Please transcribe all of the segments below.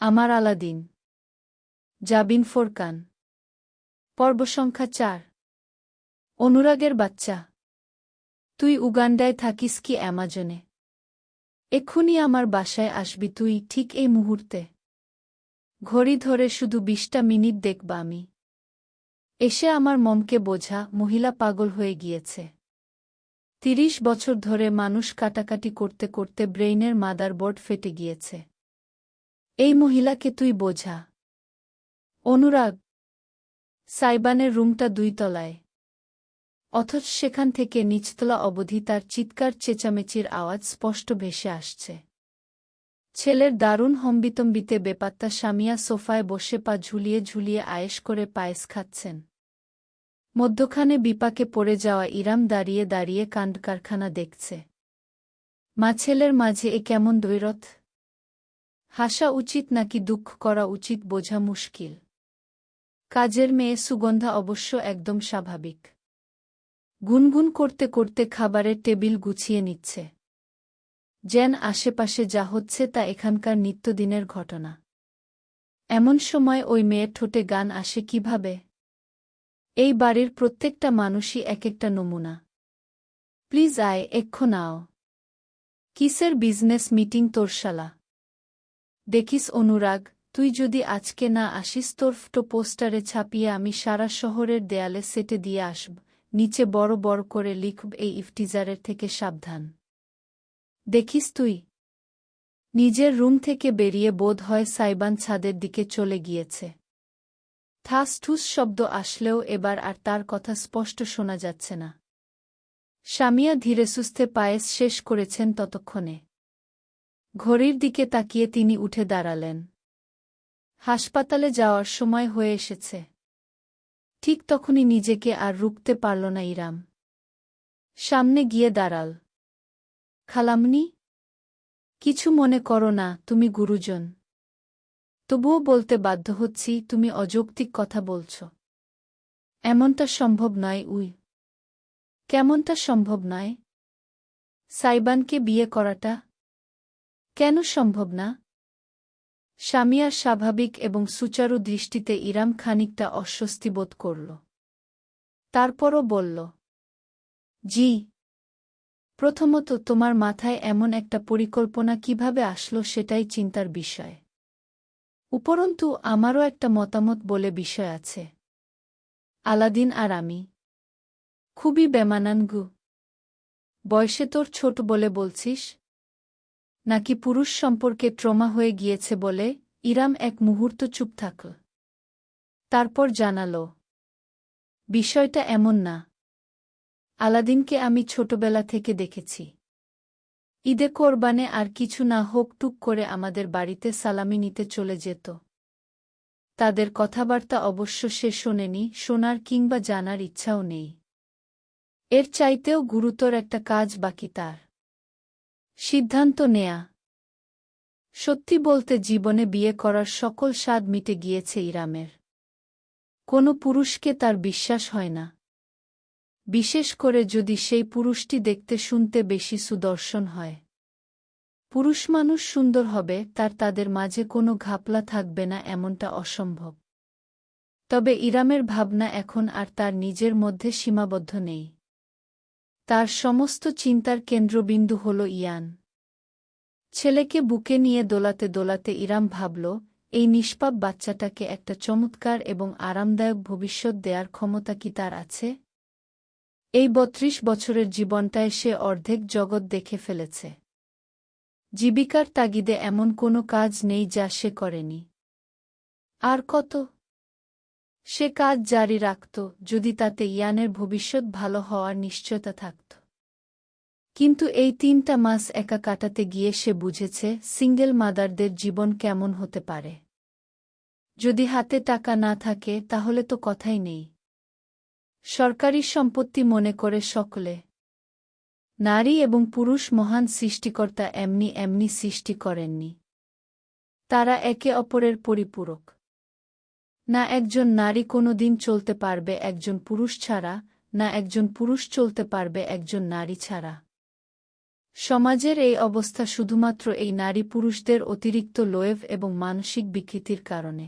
আমার আলাদিন। জাবিন ফোরকান। পর্ব সংখ্যা ৪। অনুরাগের বাচ্চা। তুই উগান্ডায় থাকিস কি অ্যামাজনে? এক্ষুনি আমার বাসায় আসবি তুই, ঠিক এই মুহূর্তে। ঘড়ি ধরে শুধু ২০টা মিনিট দেখব আমি। এসে আমার মমকে বোঝা, মহিলা পাগল হয়ে গিয়েছে। ৩০ বছর ধরে মানুষ কাটাকাটি করতে করতে ব্রেইনের মাদারবোর্ড ফেটে গিয়েছে। এই মহিলাকে তুই বোঝা। অনুরাগ। সাইবানের রুমটা ২ তলায়। অথচ সেখান থেকে নিচতলা অবধি তার চিৎকার চেঁচামেচির আওয়াজ স্পষ্ট ভেসে আসছে। ছেলের দারুণ হম্বিতম্বিতে বেপাত্তা স্বামীয়া সোফায় বসে পা ঝুলিয়ে ঝুলিয়ে আয়েশ করে পায়েস খাচ্ছেন। মধ্যখানে বিপাকে পড়ে যাওয়া ইরাম দাঁড়িয়ে দাঁড়িয়ে কাণ্ডকারখানা দেখছে। মা ছেলের মাঝে এ কেমন দ্বৈরথ? হাসা উচিত নাকি দুঃখ করা উচিত বোঝা মুশকিল। কাজের মেয়ে সুগন্ধা অবশ্য একদম স্বাভাবিক। গুনগুন করতে করতে খাবারের টেবিল গুছিয়ে নিচ্ছে। যেন আশেপাশে যা হচ্ছে তা এখানকার নিত্যদিনের ঘটনা। এমন সময় ওই মেয়ের ঠোঁটে গান আসে কিভাবে? এই বাড়ির প্রত্যেকটা মানুষই এক একটা নমুনা। প্লিজ আয়, এক্ষণ আও। কিসের বিজনেস মিটিং তোর শালা? দেখিস অনুরাগ, তুই যদি আজকে না আসিস তোর ফটো পোস্টারে ছাপিয়ে আমি সারা শহরের দেয়ালে সেটে দিয়ে আসব, নিচে বড় বড় করে লিখব এই ইফটিজারের থেকে সাবধান। দেখিস তুই। নিজের রুম থেকে বেরিয়ে বোধ হয় সাইবান ছাদের দিকে চলে গিয়েছে। ঠাস ঠুস শব্দ আসলেও এবার আর তার কথা স্পষ্ট শোনা যাচ্ছে না। স্বামীয়া ধীরে সুস্থে পায়েস শেষ করেছেন ততক্ষণে। ঘড়ির দিকে তাকিয়ে তিনি উঠে দাঁড়ালেন। হাসপাতালে যাওয়ার সময় হয়ে এসেছে। ঠিক তখনই নিজেকে আর রুখতে পারল না ইরাম। সামনে গিয়ে দাঁড়াল। খালামণি, কিছু মনে করো না, তুমি গুরুজন। তবুও বলতে বাধ্য হচ্ছি, তুমি অযৌক্তিক কথা বলছ। এমনটা সম্ভব নয় উই। কেমনটা সম্ভব নয়? সাইবানকে বিয়ে করাটা? কেন সম্ভব না? স্বামীয়ার স্বাভাবিক এবং সুচারু দৃষ্টিতে ইরাম খানিকটা অস্বস্তি বোধ করল। তারপরও বলল, জি। প্রথমত তোমার মাথায় এমন একটা পরিকল্পনা কিভাবে আসলো সেটাই চিন্তার বিষয়। উপরন্তু আমারও একটা মতামত বলে বিষয় আছে। আলাদিন আর আমি খুবই বেমানান গু। বয়সে তোর ছোট বলে বলছিস? নাকি পুরুষ সম্পর্কে ট্রমা হয়ে গিয়েছে বলে? ইরাম এক মুহূর্ত চুপ থাকল। তারপর জানাল, বিষয়টা এমন না। আলাদিনকে আমি ছোটবেলা থেকে দেখেছি। ঈদে কোরবানে আর কিছু না হোক টুক করে আমাদের বাড়িতে সালামি নিতে চলে যেত। তাদের কথাবার্তা অবশ্য সে শোনেনি, শোনার কিংবা জানার ইচ্ছাও নেই। এর চাইতেও গুরুতর একটা কাজ বাকি তার। সিদ্ধান্ত নেয়া। সত্যি বলতে জীবনে বিয়ে করার সকল স্বাদ মিটে গিয়েছে ইরামের। কোনো পুরুষকে তার বিশ্বাস হয় না। বিশেষ করে যদি সেই পুরুষটি দেখতে শুনতে বেশি সুদর্শন হয়। পুরুষ মানুষ সুন্দর হবে, তাদের মাঝে কোনো ঘাপলা থাকবে না এমনটা অসম্ভব। তবে ইরামের ভাবনা এখন আর তার নিজের মধ্যে সীমাবদ্ধ নেই। তার সমস্ত চিন্তার কেন্দ্রবিন্দু হল ইয়ান। ছেলেকে বুকে নিয়ে দোলাতে দোলাতে ইরাম ভাবল, এই নিষ্পাপ বাচ্চাটাকে একটা চমৎকার এবং আরামদায়ক ভবিষ্যৎ দেয়ার ক্ষমতা কি তার আছে? এই ৩২ বছরের জীবনটায় সে অর্ধেক জগৎ দেখে ফেলেছে। জীবিকার তাগিদে এমন কোনো কাজ নেই যা সে করেনি। আর কত? সে কাজ জারি রাখত, যদি তাতে ইয়ানের ভবিষ্যৎ ভালো হওয়ার নিশ্চয়তা থাকত। কিন্তু এই ৩টা মাস একা কাটাতে গিয়ে সে বুঝেছে সিঙ্গেল মাদারদের জীবন কেমন হতে পারে। যদি হাতে টাকা না থাকে তাহলে তো কথাই নেই। সরকারি সম্পত্তি মনে করে সকলে। নারী এবং পুরুষ মহান সৃষ্টিকর্তা এমনি এমনি সৃষ্টি করেননি। তারা একে অপরের পরিপূরক। না একজন নারী কোনোদিন চলতে পারবে একজন পুরুষ ছাড়া, না একজন পুরুষ চলতে পারবে একজন নারী ছাড়া। সমাজের এই অবস্থা শুধুমাত্র এই নারী পুরুষদের অতিরিক্ত লোভ এবং মানসিক বিকৃতির কারণে,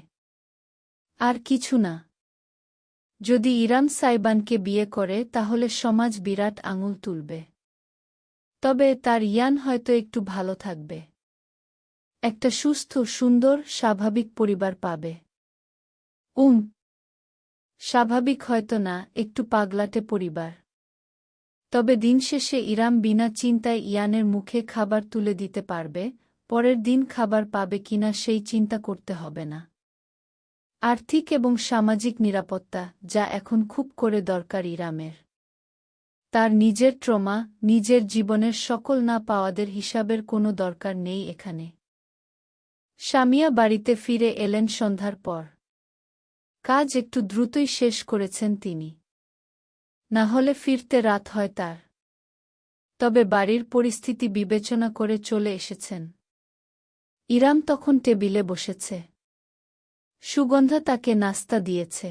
আর কিছু না। যদি ইরাম সাইবানকে বিয়ে করে তাহলে সমাজ বিরাট আঙুল তুলবে। তবে তার ইয়ান হয়তো একটু ভালো থাকবে, একটা সুস্থ সুন্দর স্বাভাবিক পরিবার পাবে। স্বাভাবিক হয়তো না, একটু পাগলাটে পরিবার। তবে দিন শেষে ইরাম বিনা চিন্তায় ইয়ানের মুখে খাবার তুলে দিতে পারবে, পরের দিন খাবার পাবে কিনা সেই চিন্তা করতে হবে না। আর্থিক এবং সামাজিক নিরাপত্তা, যা এখন খুব করে দরকার ইরামের। তার নিজের ট্রমা, নিজের জীবনের সকল না পাওয়াদের হিসাবের কোনো দরকার নেই এখানে। সামিয়া বাড়িতে ফিরে এলেন সন্ধ্যার পর। কাজ একটু দ্রুতই শেষ করেছেন তিনি, না হলে ফিরতে রাত হয় তার। তবে বাড়ির পরিস্থিতি বিবেচনা করে চলে এসেছেন। ইরাম তখন টেবিলে বসেছে। সুগন্ধা তাকে নাস্তা দিয়েছে,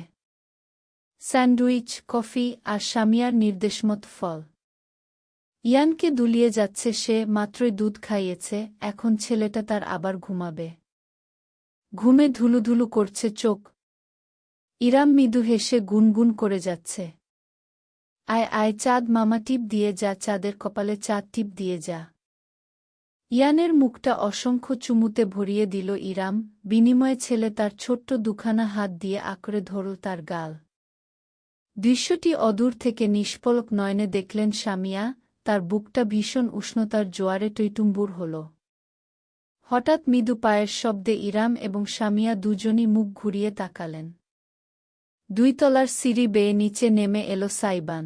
স্যান্ডউইচ, কফি আর সামিয়ার নির্দেশমত ফল। ইয়ানকে দুলিয়ে যাচ্ছে সে, মাত্রই দুধ খাইয়েছে, এখন ছেলেটা তার আবার ঘুমাবে। ঘুমে ধুলুধুলু করছে চোখ। ইরাম মৃদু হেসে গুনগুন করে যাচ্ছে, আয় আয় চাঁদ মামা, টিপ দিয়ে যা, চাঁদের কপালে চাঁদ টিপ দিয়ে যা। ইয়ানের মুখটা অসংখ্য চুমুতে ভরিয়ে দিল ইরাম, বিনিময়ে ছেলে তার ছোট্ট দুখানা হাত দিয়ে আঁকড়ে ধরল তার গাল। দৃশ্যটি অদূর থেকে নিষ্পলক নয়নে দেখলেন সামিয়া, তার বুকটা ভীষণ উষ্ণতার জোয়ারে টইটুম্বুর হল। হঠাৎ মৃদু পায়ের শব্দে ইরাম এবং সামিয়া দুজনই মুখ ঘুরিয়ে তাকালেন। 2 তলার সিঁড়ি বেয়ে নিচে নেমে এলো সাইবান।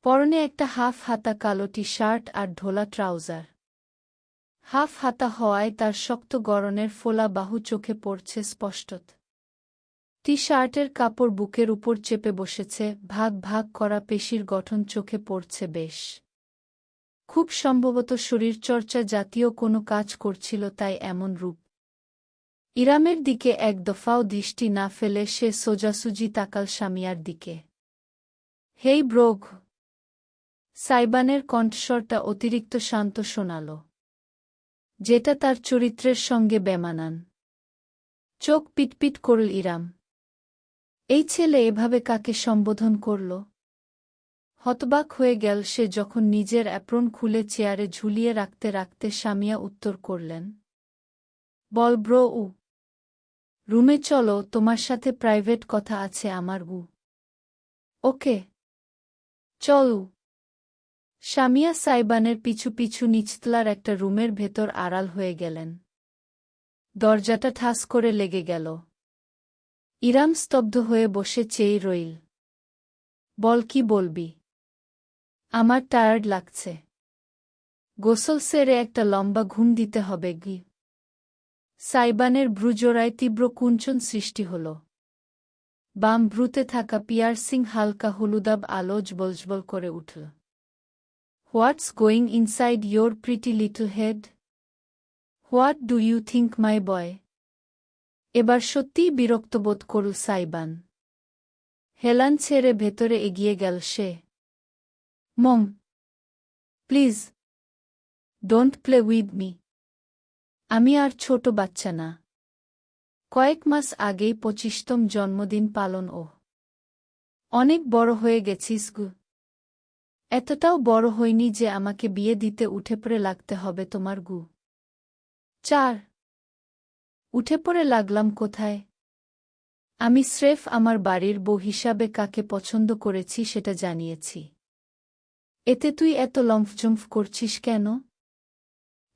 পরনে একটা হাফ হাতা কালো টি শার্ট আর ঢোলা ট্রাউজার। হাফ হাতা হওয়ায় তার শক্ত গড়নের ফোলা বাহু চোখে পড়ছে স্পষ্টত। টি শার্টের কাপড় বুকের উপর চেপে বসেছে, ভাগ ভাগ করা পেশির গঠন চোখে পড়ছে বেশ। খুব সম্ভবত শরীরচর্চা জাতীয় কোনো কাজ করছিল, তাই এমন রূপ। ইরামের দিকে এক দফাও দৃষ্টি না ফেলে সে সোজাসুজি তাকাল সামিয়ার দিকে। হেই ব্রোগ। সাইবানের কণ্ঠস্বরটা অতিরিক্ত শান্ত শোনাল, যেটা তার চরিত্রের সঙ্গে বেমানান। চোখ পিটপিট করল ইরাম। এই ছেলে এভাবে কাকে সম্বোধন করল? হতবাক হয়ে গেল সে যখন নিজের অ্যাপ্রন খুলে চেয়ারে ঝুলিয়ে রাখতে রাখতে সামিয়া উত্তর করলেন, বল ব্রো। রুমে চলো, তোমার সাথে প্রাইভেট কথা আছে আমার। ওকে, চলো। সামিয়া সাইবানের পিছু পিছু নিচতলার একটা রুমের ভেতর আড়াল হয়ে গেলেন। দরজাটা ঠাস করে লেগে গেল। ইরাম স্তব্ধ হয়ে বসে চেয়ে রইল। বল, কি বলবি? আমার টায়ার্ড লাগছে। গোসল সেরে একটা লম্বা ঘুম দিতে হবে গি। সাইবানের ভ্রুজোড়ায় তীব্র কুঞ্চন সৃষ্টি হল। বাম ভ্রুতে থাকা পিয়ার্সিং হালকা হলুদাব আলো জ্বলজ্বল করে উঠল। What's going inside your pretty little head? What do you think my boy? এবার সত্যিই বিরক্ত বোধ করল সাইবান। হেলান ছেড়ে ভেতরে এগিয়ে গেল সে। Mom, please don't play with me. আমি আর ছোট বাচ্চা না। কয়েক মাস আগেই 25তম জন্মদিন পালন। অনেক বড় হয়ে গেছিস গু। এতটাও বড় হইনি যে আমাকে বিয়ে দিতে উঠে পড়ে লাগতে হবে তোমার গু। 4 উঠে পড়ে লাগলাম কোথায়? আমি স্রেফ আমার বাড়ির বউ হিসাবে কাকে পছন্দ করেছি সেটা জানিয়েছি। এতে তুই এত লম্ফজম্ফ করছিস কেন?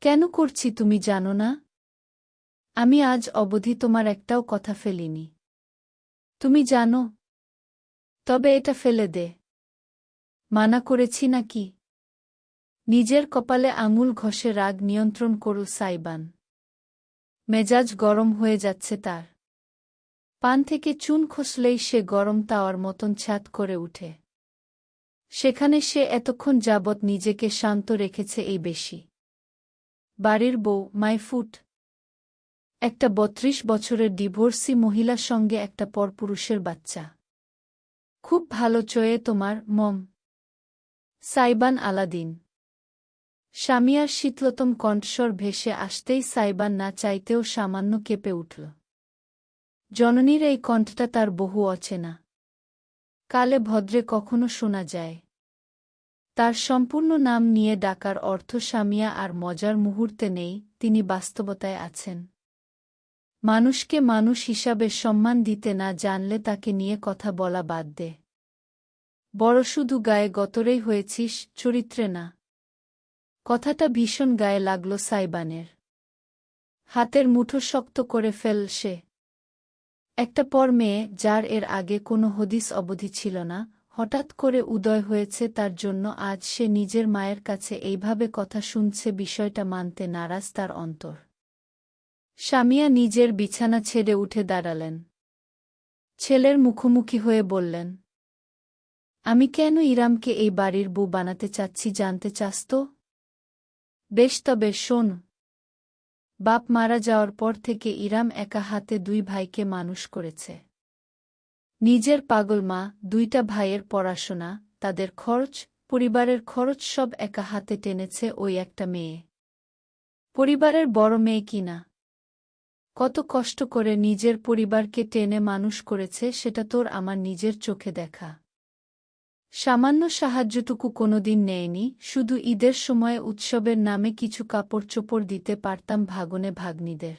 কেন করছি তুমি জানো না? আমি আজ অবধি তোমার একটাও কথা ফেলিনি, তুমি জানো। তবে এটা ফেলে দে। মানা করেছি নাকি? নিজের কপালে আঙুল ঘষে রাগ নিয়ন্ত্রণ করল সাইবান। মেজাজ গরম হয়ে যাচ্ছে তার। পান থেকে চুন খসলেই সে গরম তাওয়ার মতন ছাত করে উঠে। সেখানে সে এতক্ষণ যাবৎ নিজেকে শান্ত রেখেছে এই বেশি। বাড়ির বউ, মাই ফুট। একটা 32 বছরের ডিভোর্সি মহিলার সঙ্গে একটা পরপুরুষের বাচ্চা। খুব ভালো চয়ে তোমার, মম। সাইবান আলাদিন। স্বামীয়ার শীতলতম কণ্ঠস্বর ভেসে আসতেই সাইবান না চাইতেও সামান্য কেঁপে উঠল। জননীর এই কণ্ঠটা তার বহু অচেনা। কালে ভদ্রে কখনো শোনা যায়। তার সম্পূর্ণ নাম নিয়ে ডাকার অর্থ স্বামীয়া আর মজার মুহূর্তে নেই, তিনি বাস্তবতায় আছেন। মানুষকে মানুষ হিসাবে সম্মান দিতে না জানলে তাকে নিয়ে কথা বলা বাদ দে। বড় শুধু গায়ে গতরেই হয়েছিস, চরিত্রে না। কথাটা ভীষণ গায়ে লাগল সাইবানের। হাতের মুঠো শক্ত করে ফেল সে। একটা পর মেয়ে, যার এর আগে কোনো হদিস অবধি ছিল না, হঠাৎ করে উদয় হয়েছে তার জন্য আজ সে নিজের মায়ের কাছে এইভাবে কথা শুনছে, বিষয়টা মানতে নারাজ তার অন্তর। স্বামীয়া নিজের বিছানা ছেড়ে উঠে দাঁড়ালেন। ছেলের মুখোমুখি হয়ে বললেন, আমি কেন ইরামকে এই বাড়ির বউ বানাতে চাচ্ছি জানতে চাস তো? বেশ, তবে শোন। বাপ মারা যাওয়ার পর থেকে ইরাম একা হাতে দুই ভাইকে মানুষ করেছে। নিজের পাগল মা, দুইটা ভাইয়ের পড়াশোনা, তাদের খরচ, পরিবারের খরচ সব একা হাতে টেনেছে ওই একটা মেয়ে। পরিবারের বড় মেয়ে কিনা। কত কষ্ট করে নিজের পরিবারকে টেনে মানুষ করেছে সেটা তোর আমার নিজের চোখে দেখা। সামান্য সাহায্যটুকু কোনোদিন নেয়নি, শুধু ঈদের সময় উৎসবের নামে কিছু কাপড় চোপড় দিতে পারতাম ভাগনে ভাগ্নিদের।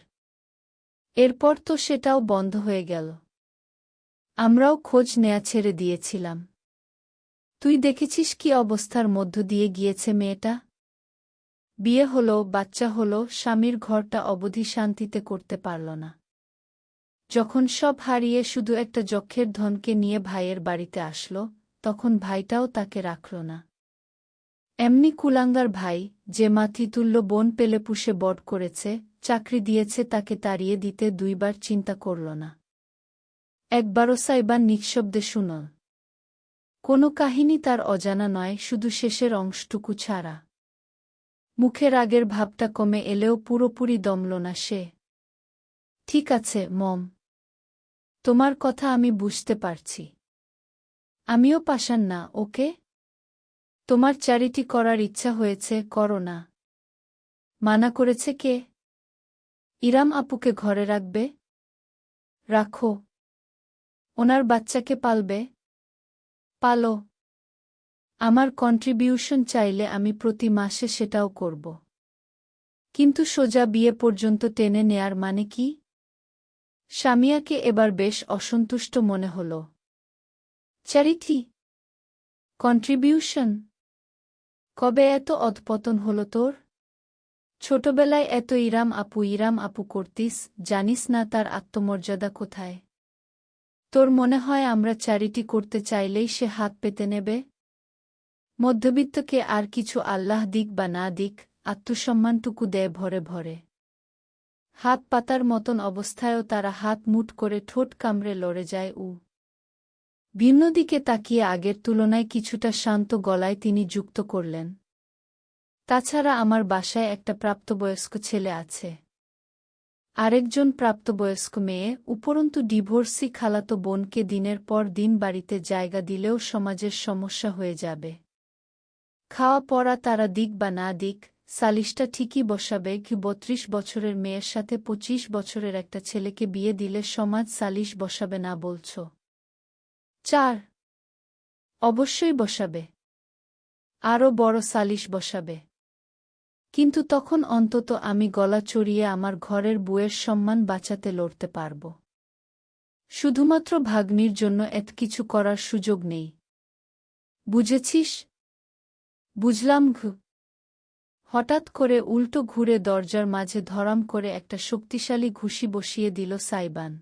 এরপর তো সেটাও বন্ধ হয়ে গেল। আমরাও খোঁজ নেয়া ছেড়ে দিয়েছিলাম। তুই দেখেছিস কি অবস্থার মধ্য দিয়ে গিয়েছে মেয়েটা। বিয়ে হলো, বাচ্চা হলো, স্বামীর ঘরটা অবধি শান্তিতে করতে পারল না। যখন সব হারিয়ে শুধু একটা যক্ষের ধনকে নিয়ে ভাইয়ের বাড়িতে আসলো, তখন ভাইটাও তাকে রাখল না। এমনি কুলাঙ্গার ভাই, যে মাতৃতুল্য বোন পেলে পুষে বড় করেছে, চাকরি দিয়েছে, তাকে তাড়িয়ে দিতে দুইবার চিন্তা করল না। একবারও সাইবান নিঃশব্দে শুনল। কোনো কাহিনী তার অজানা নয়, শুধু শেষের অংশটুকু ছাড়া। মুখের আগের ভাবটা কমে এলেও পুরোপুরি দমল না সে। ঠিক আছে মম, তোমার কথা আমি বুঝতে পারছি। আমিও পাষাণ না, ওকে? তোমার চ্যারিটি করার ইচ্ছা হয়েছে, করো না। মানা করেছে কে? ইরাম আপুকে ঘরে রাখবে? রাখো। ওনার বাচ্চাকে পালবে? পালো। আমার কন্ট্রিবিউশন চাইলে আমি প্রতি মাসে সেটাও করব। কিন্তু সোজা বিয়ে পর্যন্ত টেনে নেয়ার মানে কি? স্বামীয়াকে এবার বেশ অসন্তুষ্ট মনে হল। চ্যারিটি? কন্ট্রিবিউশন? কবে এত অধপতন হলো তোর? ছোটবেলায় এত ইরাম আপু করতিস, জানিস না তার আত্মমর্যাদা কোথায়? তোর মনে হয় আমরা চ্যারিটি করতে চাইলেই সে হাত পেতে নেবে? মধ্যবিত্তকে আর কিছু আল্লাহ দিক বা না দিক, আত্মসম্মানটুকু দেয় ভরে ভরে। হাত পাতার মতন অবস্থায়ও তারা হাত মুঠ করে ঠোঁট কামড়ে লড়ে যায়। ভিন্ন দিকে তাকিয়ে আগের তুলনায় কিছুটা শান্ত গলায় তিনি যুক্ত করলেন, তাছাড়া আমার বাসায় একটা প্রাপ্তবয়স্ক ছেলে আছে। আরেকজন প্রাপ্তবয়স্ক মেয়ে, উপরন্তু ডিভোর্সি খালাতো বোনকে দিনের পর দিন বাড়িতে জায়গা দিলেও সমাজের সমস্যা হয়ে যাবে। খাওয়া পড়া তারা দিক বা না দিক, সালিশটা ঠিকই বসাবে। ৩২ বছরের মেয়ের সাথে ২৫ বছরের একটা ছেলেকে বিয়ে দিলে সমাজ সালিশ বসাবে না বলছ? ৪ অবশ্যই বসাবে। আরও বড় সালিশ বসাবে। কিন্তু তখন অন্তত আমি গলা চড়িয়ে আমার ঘরের বউয়ের সম্মান বাঁচাতে লড়তে পারব। শুধুমাত্র ভাগ্নির জন্য এত কিছু করার সুযোগ নেই। বুঝেছিস? বুঝলাম। হঠাৎ করে উল্টো ঘুরে দরজার মাঝে ধরাম করে একটা শক্তিশালী ঘুষি বসিয়ে দিল সাইবান।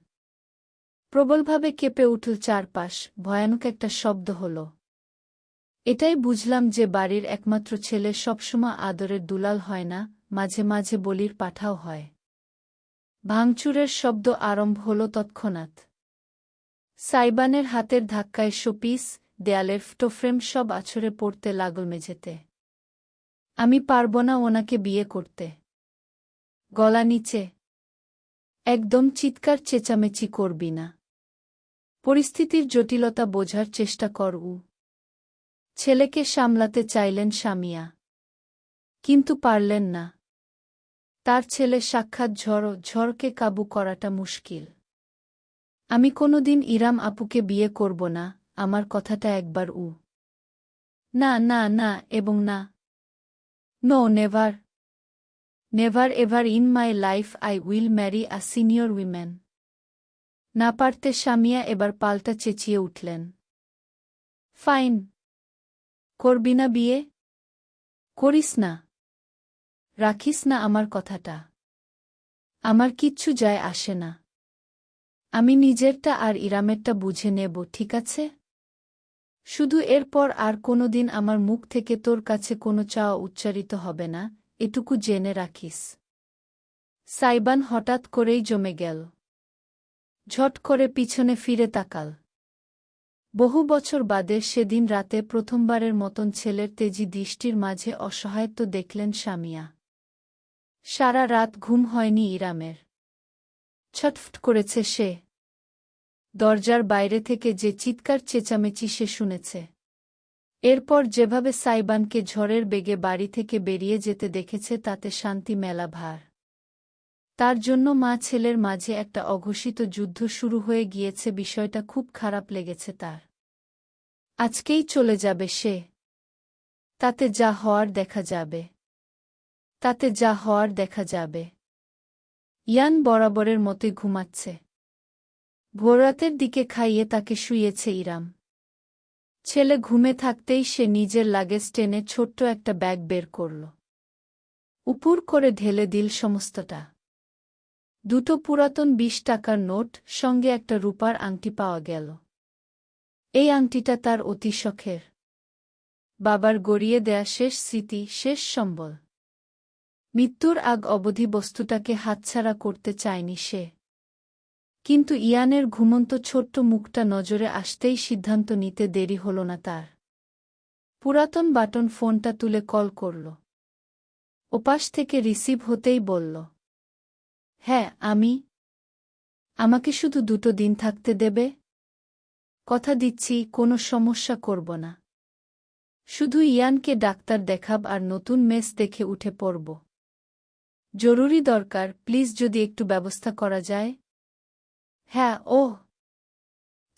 প্রবলভাবে কেঁপে উঠল চারপাশ, ভয়ানক একটা শব্দ হল। এটাই বুঝলাম যে বাড়ির একমাত্র ছেলে সবসময় আদরের দুলাল হয় না, মাঝে মাঝে বলির পাঠাও হয়। ভাঙচুরের শব্দ আরম্ভ হল তৎক্ষণাৎ। সাইবানের হাতের ধাক্কায় শোপিস, দেয়ালের ফটোফ্রেম সব আছড়ে পড়তে লাগল মেঝেতে। আমি পারব না ওনাকে বিয়ে করতে। গলা নিচে। একদম চিৎকার চেঁচামেচি করবি না। পরিস্থিতির জটিলতা বোঝার চেষ্টা কর। ছেলেকে সামলাতে চাইলেন স্বামীয়া। কিন্তু পারলেন না। তার ছেলে সাক্ষাৎ ঝড়কে কাবু করাটা মুশকিল। আমি কোনোদিন ইরাম আপুকে বিয়ে করব না, আমার কথাটা একবার না না না এবং না। No, never. Never ever in my life I will marry a senior women. না পারতে সামিয়া এবার পাল্টা চেঁচিয়ে উঠলেন। ফাইন। করবি না বিয়ে? করিস না। রাখিস না আমার কথাটা। আমার কিচ্ছু যায় আসে না। আমি নিজেরটা আর ইরামেরটা বুঝে নেব, ঠিক আছে? শুধু এরপর আর কোনোদিন আমার মুখ থেকে তোর কাছে কোনো চাওয়া উচ্চারিত হবে না, এটুকু জেনে রাখিস। সাইবান হঠাৎ করেই জমে গেল। ঝট করে পিছনে ফিরে তাকাল। বহু বছর বাদে সেদিন রাতে প্রথমবারের মতন ছেলের তেজি দৃষ্টির মাঝে অসহায়ত্ব দেখলেন সামিয়া। সারা রাত ঘুম হয়নি ইরামের। ছটফট করেছে সে। দরজার বাইরে থেকে যে চিৎকার চেঁচামেচি সে শুনেছে। এরপর যেভাবে সাইবানকে ঝড়ের বেগে বাড়ি থেকে বেরিয়ে যেতে দেখেছে তাতে শান্তি মেলা ভার। তার জন্য মা ছেলের মাঝে একটা অঘোষিত যুদ্ধ শুরু হয়ে গিয়েছে, বিষয়টা খুব খারাপ লেগেছে তার। আজকেই চলে যাবে সে। তাতে যা হওয়ার দেখা যাবে। তাতে যা হওয়ার দেখা যাবে। ইয়ান বরাবরের মতোই ঘুমাচ্ছে। ভোররাতের দিকে খাইয়ে তাকে শুইয়েছে ইরাম। ছেলে ঘুমে থাকতেই সে নিজের লাগেজ টেনে ছোট্ট একটা ব্যাগ বের করল। উপুর করে ঢেলে দিল সমস্তটা। দুটো পুরাতন 20 টাকার নোট, সঙ্গে একটা রূপার আংটি পাওয়া গেল। এই আংটিটা তার অতি শখের। বাবার গড়িয়ে দেয়া শেষ স্মৃতি, শেষ সম্বল। মৃত্যুর আগ অবধি বস্তুটাকে হাতছাড়া করতে চায়নি সে। কিন্তু ইয়ানের ঘুমন্ত ছোট্ট মুখটা নজরে আসতেই সিদ্ধান্ত নিতে দেরি হল না তার। পুরাতন বাটন ফোনটা তুলে কল করল। ওপাশ থেকে রিসিভ হতেই বলল, হ্যাঁ আমি। আমাকে শুধু 2 দিন থাকতে দেবে? কথা দিচ্ছি কোনো সমস্যা করব না। শুধু ইয়ানকে ডাক্তার দেখাব আর নতুন মেস দেখে উঠে পড়ব। জরুরি দরকার, প্লিজ যদি একটু ব্যবস্থা করা যায়। হ্যাঁ, ওহ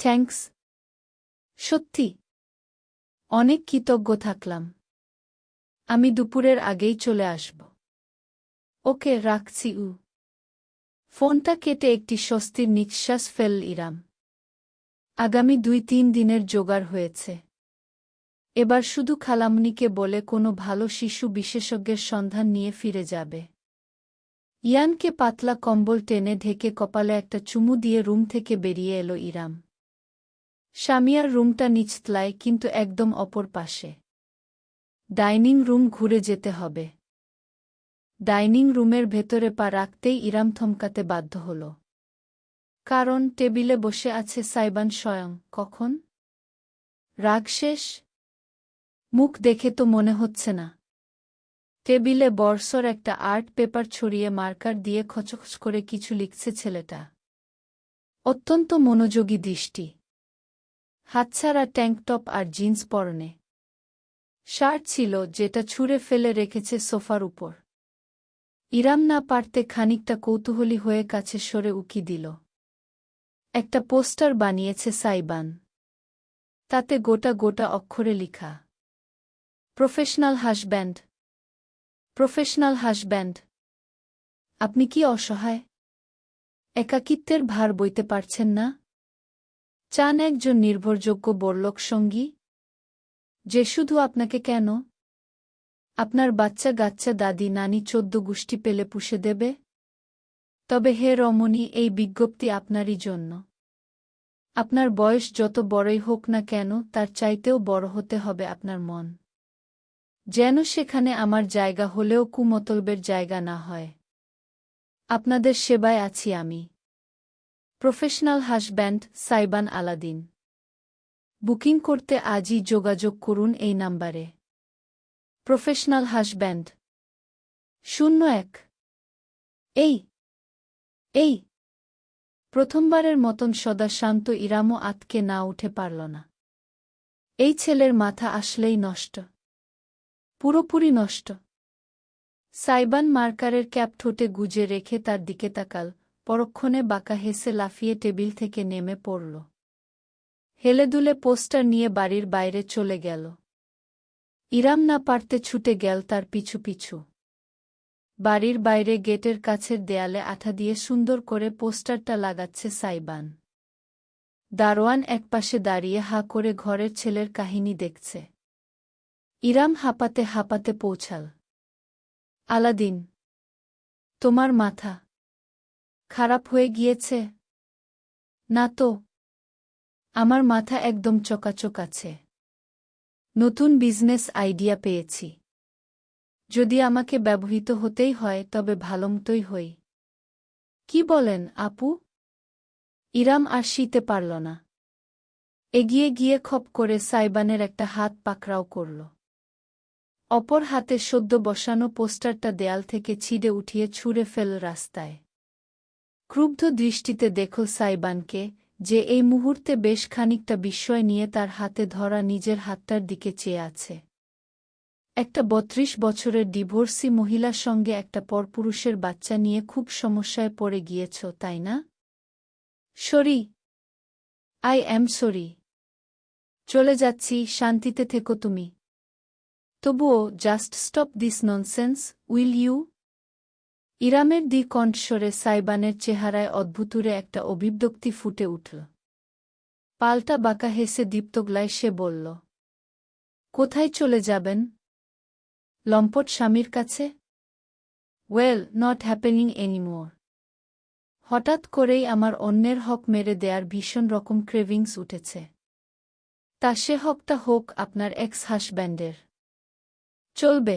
থ্যাঙ্কস। সত্যি অনেক কৃতজ্ঞ থাকলাম। আমি দুপুরের আগেই চলে আসব। ওকে, রাখছি। ফোনটা কেটে একটি স্বস্তির নিঃশ্বাস ফেলল ইরাম। আগামী 2-3 দিনের জোগাড় হয়েছে। এবার শুধু খালামণিকে বলে কোনো ভালো শিশু বিশেষজ্ঞের সন্ধান নিয়ে ফিরে যাবে। ইয়ানকে পাতলা কম্বল টেনে ঢেকে কপালে একটা চুমু দিয়ে রুম থেকে বেরিয়ে এলো ইরাম। সামিয়ার রুমটা নিচতলায়, কিন্তু একদম অপর পাশে। ডাইনিং রুম ঘুরে যেতে হবে। ডাইনিং রুমের ভেতরে পা রাখতেই ইরাম থমকাতে বাধ্য হল। কারণ টেবিলে বসে আছে সাইবান স্বয়ং। কখন? রাগ শেষ? মুখ দেখে তো মনে হচ্ছে না। টেবিলে বর্ষর একটা আর্ট পেপার ছড়িয়ে মার্কার দিয়ে খচখচ করে কিছু লিখছে ছেলেটা। অত্যন্ত মনোযোগী দৃষ্টি। হাতছাড়া ট্যাঙ্কটপ আর জিন্স পরনে। শার্ট ছিল যেটা ছুঁড়ে ফেলে রেখেছে সোফার উপর। ইরাম না পারতে খানিকটা কৌতূহলী হয়ে কাছে সরে উকি দিল। একটা পোস্টার বানিয়েছে সাইবান। তাতে গোটা গোটা অক্ষরে লিখা, প্রফেশনাল হাজব্যান্ড। Professional husband. আপনি কি অসহায়? একাকিত্বের ভার বইতে পারছেন না? চান একজন নির্ভরযোগ্য বড়লোক সঙ্গী, যে শুধু আপনাকে কেন, আপনার বাচ্চা গাচ্চা দাদি নানি 14 গোষ্ঠী পেলে পুষে দেবে? তবে হে রমণী, এই বিজ্ঞপ্তি আপনারই জন্য। আপনার বয়স যত বড়ই হোক না কেন, তার চাইতেও বড় হতে হবে আপনার মন। যেন সেখানে আমার জায়গা হলেও কুমতলবের জায়গা না হয়। আপনাদের সেবায় আছি আমি। Professional husband, Saiban Aladin. Booking করতে আজই যোগাযোগ করুন এই নাম্বারে। Professional husband 01। এই এই প্রথমবারের মতন সদা শান্ত ইরামও আতকে না উঠে পারল না। এই ছেলের মাথা আসলেই নষ্ট। পুরোপুরি নষ্ট। সাইবান মার্কারের ক্যাপ ঠোঁটে গুজে রেখে তার দিকে তাকাল, পরক্ষণে বাঁকা হেসে লাফিয়ে টেবিল থেকে নেমে পড়ল। হেলেদুলে পোস্টার নিয়ে বাড়ির বাইরে চলে গেল। ইরাম না পারতে ছুটে গেল তার পিছু পিছু। বাড়ির বাইরে গেটের কাছের দেয়ালে আঠা দিয়ে সুন্দর করে পোস্টারটা লাগাচ্ছে সাইবান। দারোয়ান একপাশে দাঁড়িয়ে হা করে ঘরের ছেলের কাহিনী দেখছে। ইরাম হাঁপাতে হাঁপাতে পৌঁছাল। আলাদিন, তোমার মাথা খারাপ হয়ে গিয়েছে? না তো, আমার মাথা একদম চকাচক আছে। নতুন বিজনেস আইডিয়া পেয়েছি। যদি আমাকে ব্যবহৃত হতেই হয় তবে ভালোমতোই হই। কি বলেন আপু? ইরাম আর সইতে পারল না। এগিয়ে গিয়ে খপ করে সাইবানের একটা হাত পাকড়াও করল। অপর হাতে সদ্য বসানো পোস্টারটা দেয়াল থেকে ছিঁড়ে উঠিয়ে ছুঁড়ে ফেল রাস্তায়। ক্রুব্ধ দৃষ্টিতে দেখল সাইবানকে, যে এই মুহূর্তে বেশ খানিকটা বিস্ময় নিয়ে তার হাতে ধরা নিজের হাতটার দিকে চেয়ে আছে। একটা ৩২ বছরের ডিভোর্সি মহিলার সঙ্গে একটা পরপুরুষের বাচ্চা নিয়ে খুব সমস্যায় পড়ে গিয়েছ, তাই না? সরি। I am sorry. চলে যাচ্ছি, শান্তিতে থেকো তুমি। তবুও just stop this nonsense, will you? ইরামের কণ্ঠস্বরে সাইবানের চেহারায় অদ্ভুতুরে একটা অভিব্যক্তি ফুটে উঠল। পাল্টা বাঁকা হেসে দীপ্তগলায় সে বলল, কোথায় চলে যাবেন? লম্পট স্বামীর কাছে? Well, not happening anymore. হঠাৎ করেই আমার অন্যের হক মেরে দেয়ার ভীষণ রকম ক্রেভিংস উঠেছে। তা সে হকটা হোক আপনার এক্স হাসব্যান্ডের। চলবে?